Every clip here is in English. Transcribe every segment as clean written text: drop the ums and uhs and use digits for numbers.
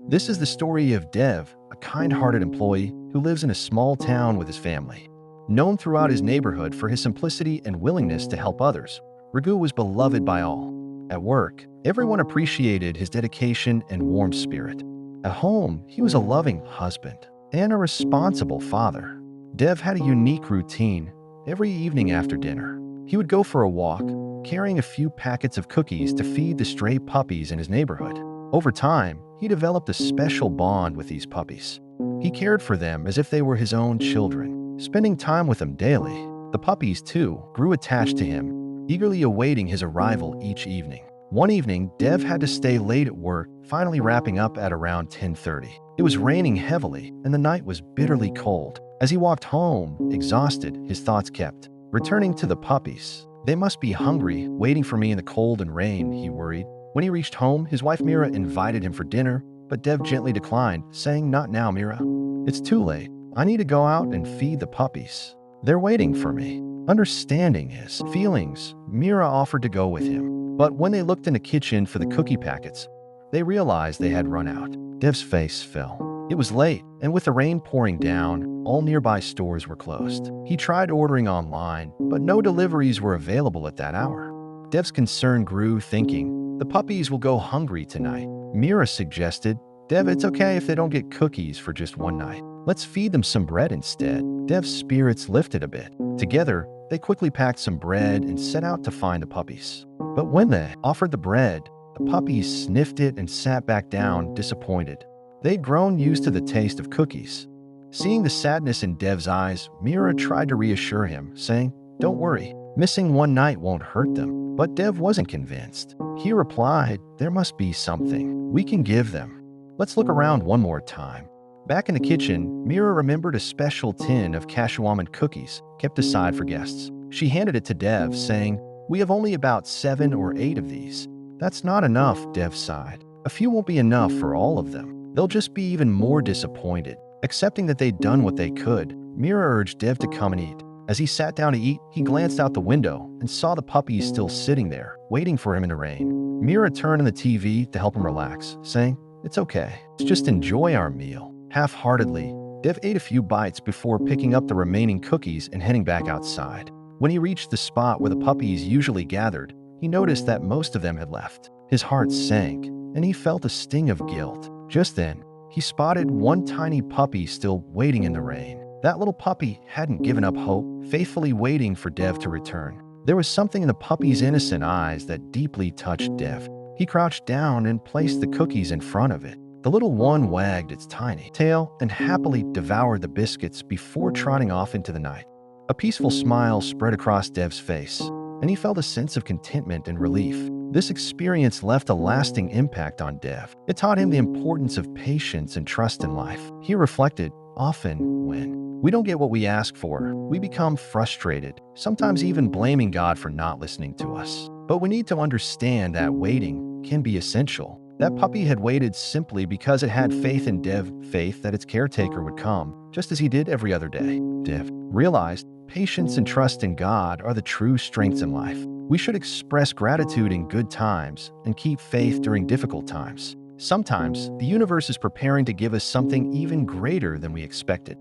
This is the story of Dev, a kind-hearted employee who lives in a small town with his family. Known throughout his neighborhood for his simplicity and willingness to help others, Raghu was beloved by all. At work, everyone appreciated his dedication and warm spirit. At home, he was a loving husband and a responsible father. Dev had a unique routine. Every evening after dinner, he would go for a walk, carrying a few packets of cookies to feed the stray puppies in his neighborhood. Over time, he developed a special bond with these puppies. He cared for them as if they were his own children, spending time with them daily. The puppies, too, grew attached to him, eagerly awaiting his arrival each evening. One evening, Dev had to stay late at work, finally wrapping up at around 10:30. It was raining heavily, and the night was bitterly cold. As he walked home, exhausted, his thoughts kept returning to the puppies. They must be hungry, waiting for me in the cold and rain, he worried. When he reached home, his wife Mira invited him for dinner, but Dev gently declined, saying, "Not now, Mira. It's too late. I need to go out and feed the puppies. They're waiting for me." Understanding his feelings, Mira offered to go with him. But when they looked in the kitchen for the cookie packets, they realized they had run out. Dev's face fell. It was late, and with the rain pouring down, all nearby stores were closed. He tried ordering online, but no deliveries were available at that hour. Dev's concern grew, thinking, "The puppies will go hungry tonight." Mira suggested, "Dev, it's okay if they don't get cookies for just one night. Let's feed them some bread instead." Dev's spirits lifted a bit. Together, they quickly packed some bread and set out to find the puppies. But when they offered the bread, the puppies sniffed it and sat back down, disappointed. They'd grown used to the taste of cookies. Seeing the sadness in Dev's eyes, Mira tried to reassure him, saying, "Don't worry, missing one night won't hurt them." But Dev wasn't convinced. He replied, "There must be something we can give them. Let's look around one more time." Back in the kitchen, Mira remembered a special tin of cashew almond cookies kept aside for guests. She handed it to Dev, saying, "We have only about 7 or 8 of these." "That's not enough," Dev sighed. "A few won't be enough for all of them. They'll just be even more disappointed." Accepting that they'd done what they could, Mira urged Dev to come and eat. As he sat down to eat, he glanced out the window and saw the puppies still sitting there, waiting for him in the rain. Mira turned on the TV to help him relax, saying, "It's okay. Let's just enjoy our meal." Half-heartedly, Dev ate a few bites before picking up the remaining cookies and heading back outside. When he reached the spot where the puppies usually gathered, he noticed that most of them had left. His heart sank, and he felt a sting of guilt. Just then, he spotted one tiny puppy still waiting in the rain. That little puppy hadn't given up hope, faithfully waiting for Dev to return. There was something in the puppy's innocent eyes that deeply touched Dev. He crouched down and placed the cookies in front of it. The little one wagged its tiny tail and happily devoured the biscuits before trotting off into the night. A peaceful smile spread across Dev's face, and he felt a sense of contentment and relief. This experience left a lasting impact on Dev. It taught him the importance of patience and trust in life. He reflected, often when we don't get what we ask for, we become frustrated, sometimes even blaming God for not listening to us. But we need to understand that waiting can be essential. That puppy had waited simply because it had faith in Dev, faith that its caretaker would come, just as he did every other day. Dev realized patience and trust in God are the true strengths in life. We should express gratitude in good times and keep faith during difficult times. Sometimes, the universe is preparing to give us something even greater than we expected.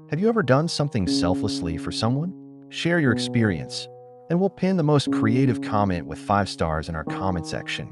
Have you ever done something selflessly for someone? Share your experience, and we'll pin the most creative comment with 5 stars in our comment section.